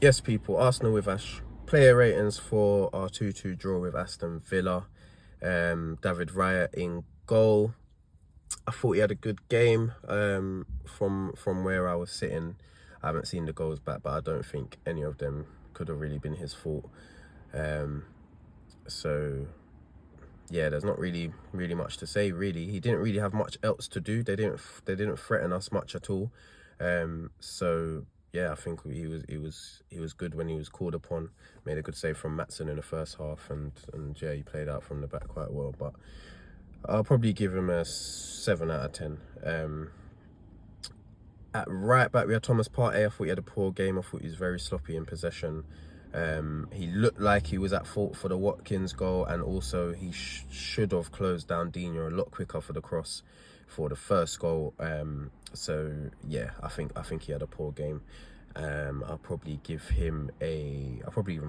Yes, people, Arsenal with Ash. Player ratings for our 2-2 draw with Aston Villa. David Raya in goal. I thought he had a good game. From where I was sitting, I haven't seen the goals back, but I don't think any of them could have really been his fault. So yeah, there's not really much to say. Really, he didn't really have much else to do. They didn't threaten us much at all. So yeah, I think he was good when he was called upon. Made a good save from Maatsen in the first half, and yeah, he played out from the back quite well. But I'll probably give him a 7 out of 10. At right back, we had Thomas Partey. I thought he had a poor game. I thought he was very sloppy in possession. He looked like he was at fault for the Watkins goal, and also he should have closed down Dino a lot quicker for the cross for the first goal. So yeah, I think he had a poor game. I'll probably give him a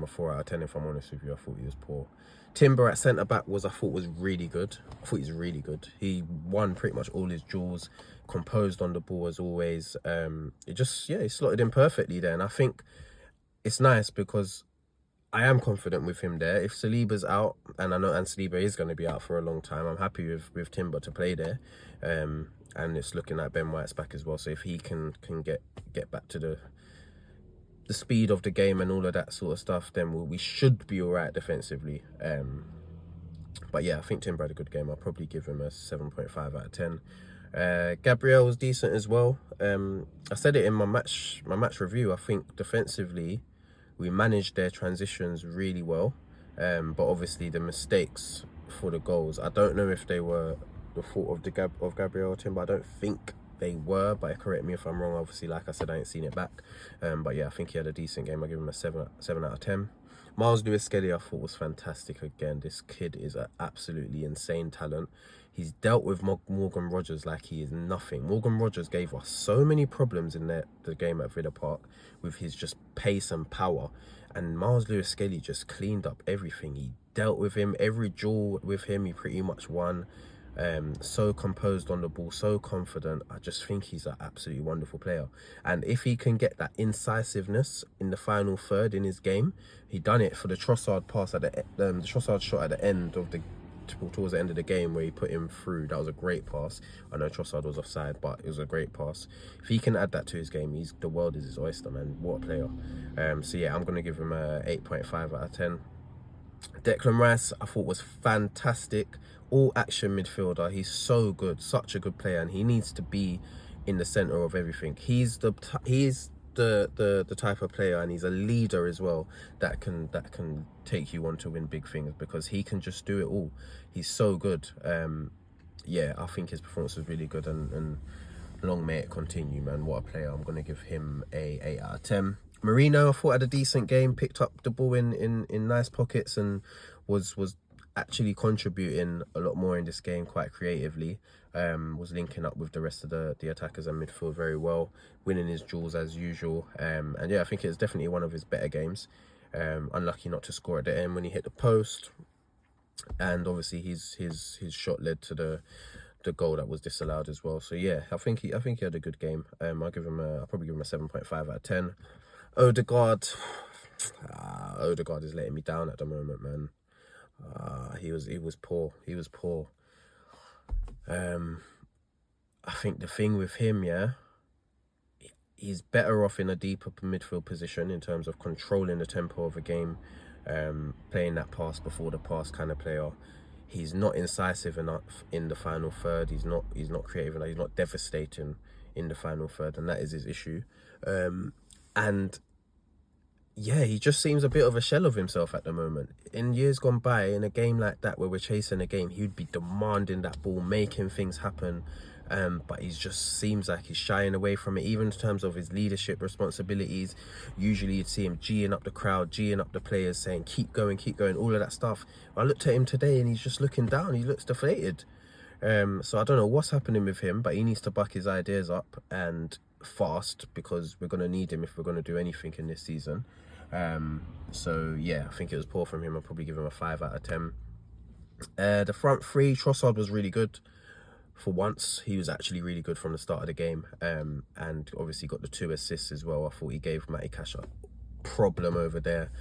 4 out of 10 if I'm honest with you. I thought he was poor. Timber at centre back I thought was really good. I thought he was really good. He won pretty much all his duels, composed on the ball as always. He slotted in perfectly there, and I think it's nice because I am confident with him there. If Saliba's out, and I know Saliba is going to be out for a long time, I'm happy with Timber to play there. And it's looking like Ben White's back as well. So if he can get back to the speed of the game and all of that sort of stuff, then we should be all right defensively. But yeah, I think Timber had a good game. I'll probably give him a 7.5 out of 10. Gabriel was decent as well. I said it in my match review. I think defensively we managed their transitions really well, but obviously the mistakes for the goals, I don't know if they were the fault of Gabriel or Timber. I don't think they were, but correct me if I'm wrong. Obviously, like I said, I ain't seen it back. But yeah, I think he had a decent game. I give him a 7 out of 10. Miles Lewis-Skelly I thought was fantastic again. This kid is an absolutely insane talent. He's dealt with Morgan Rogers like he is nothing. Morgan Rogers gave us so many problems in the game at Villa Park with his just pace and power. And Miles Lewis-Skelly just cleaned up everything. He dealt with him. Every duel with him, he pretty much won. So composed on the ball, so confident. I just think he's an absolutely wonderful player. And if he can get that incisiveness in the final third in his game, he done it for the Trossard pass at the Trossard shot at the end of towards the end of the game where he put him through. That was a great pass. I know Trossard was offside, but it was a great pass. If he can add that to his game, the world is his oyster, man. What a player. So yeah, I'm gonna give him a 8.5 out of 10. Declan Rice I thought was fantastic. All action midfielder. He's so good, such a good player, and he needs to be in the center of everything. He's the type of player, and he's a leader as well, that can take you on to win big things, because he can just do it all. He's so good. Yeah, I think his performance was really good, and long may it continue, man. What a player. I'm gonna give him a 8 out of 10. Marino I thought had a decent game, picked up the ball in nice pockets, and was actually contributing a lot more in this game quite creatively. Was linking up with the rest of the attackers and midfield very well, winning his duels as usual. And yeah, I think it's definitely one of his better games. Unlucky not to score at the end when he hit the post, and obviously his shot led to the goal that was disallowed as well. So yeah, I think he had a good game. I'll probably give him a 7.5 out of 10. Odegaard is letting me down at the moment, man. He was poor. I think the thing with him, yeah, he's better off in a deeper midfield position in terms of controlling the tempo of a game, playing that pass before the pass kind of player. He's not incisive enough in the final third. He's not creative enough. He's not devastating in the final third, and that is his issue. And yeah, he just seems a bit of a shell of himself at the moment. In years gone by, in a game like that where we're chasing a game, he'd be demanding that ball, making things happen. But he just seems like he's shying away from it, even in terms of his leadership responsibilities. Usually you'd see him geeing up the crowd, geeing up the players, saying, keep going, all of that stuff. I looked at him today and he's just looking down. He looks deflated. So I don't know what's happening with him, but he needs to buck his ideas up and fast, because we're going to need him if we're going to do anything in this season. So yeah, I think it was poor from him. I'll probably give him a 5 out of 10. The front three, Trossard was really good. For once, he was actually really good from the start of the game, and obviously got the 2 assists as well. I thought he gave Matty Cash problem over there.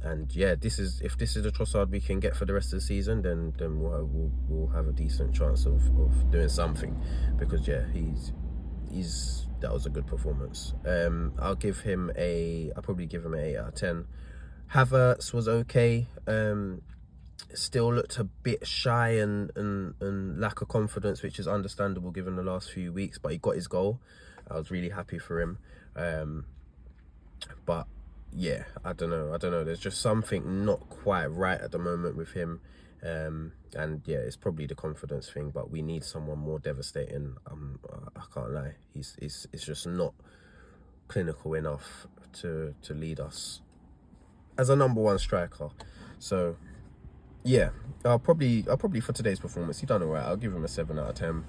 And yeah, if this is the Trossard we can get for the rest of the season, then we'll have a decent chance of doing something, because yeah, that was a good performance. I'll probably give him an 8 out of 10. Havertz was okay. Still looked a bit shy and lack of confidence, which is understandable given the last few weeks, but he got his goal. I was really happy for him. But yeah, I don't know. There's just something not quite right at the moment with him. And yeah, it's probably the confidence thing, but we need someone more devastating. I can't lie. It's just not clinical enough to lead us as a number one striker. So yeah, I'll probably for today's performance, he done alright. I'll give him a 7 out of 10.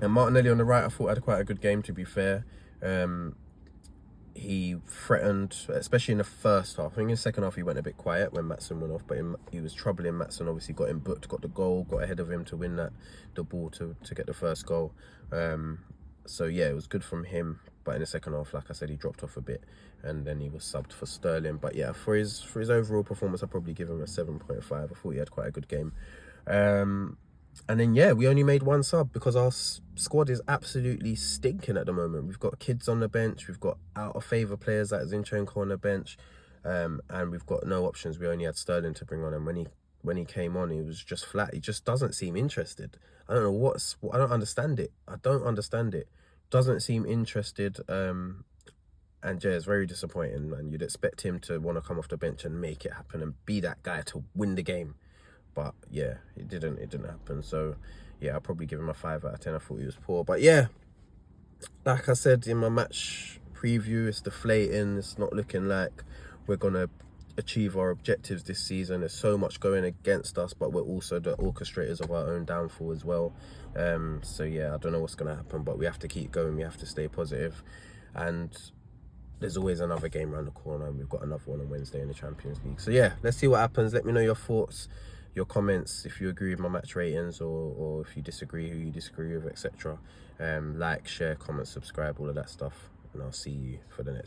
And Martinelli on the right, I thought had quite a good game, to be fair. He threatened, especially in the first half. I think in the second half he went a bit quiet when Maatsen went off, but he was troubling Maatsen. Obviously got him booked, got the goal, got ahead of him to win the ball to get the first goal. So yeah, it was good from him. But in the second half, like I said, he dropped off a bit, and then he was subbed for Sterling. But yeah, for his overall performance, I'd probably give him a 7.5. I thought he had quite a good game. And then yeah, we only made one sub because our squad is absolutely stinking at the moment. We've got kids on the bench, we've got out of favour players like Zinchenko on the bench, and we've got no options. We only had Sterling to bring on, and when he came on, he was just flat. He just doesn't seem interested. I don't know I don't understand it. Doesn't seem interested. And yeah, it's very disappointing, man. You'd expect him to want to come off the bench and make it happen and be that guy to win the game. But yeah, it didn't happen. So yeah, I'll probably give him a 5 out of 10. I thought he was poor. But yeah, like I said in my match preview, it's deflating. It's not looking like we're going to achieve our objectives this season. There's so much going against us, but we're also the orchestrators of our own downfall as well. So yeah, I don't know what's going to happen, but we have to keep going. We have to stay positive. And there's always another game around the corner, and we've got another one on Wednesday in the Champions League. So yeah, let's see what happens. Let me know your thoughts, your comments, if you agree with my match ratings, or if you disagree, who you disagree with, etc. Like, share, comment, subscribe, all of that stuff, and I'll see you for the next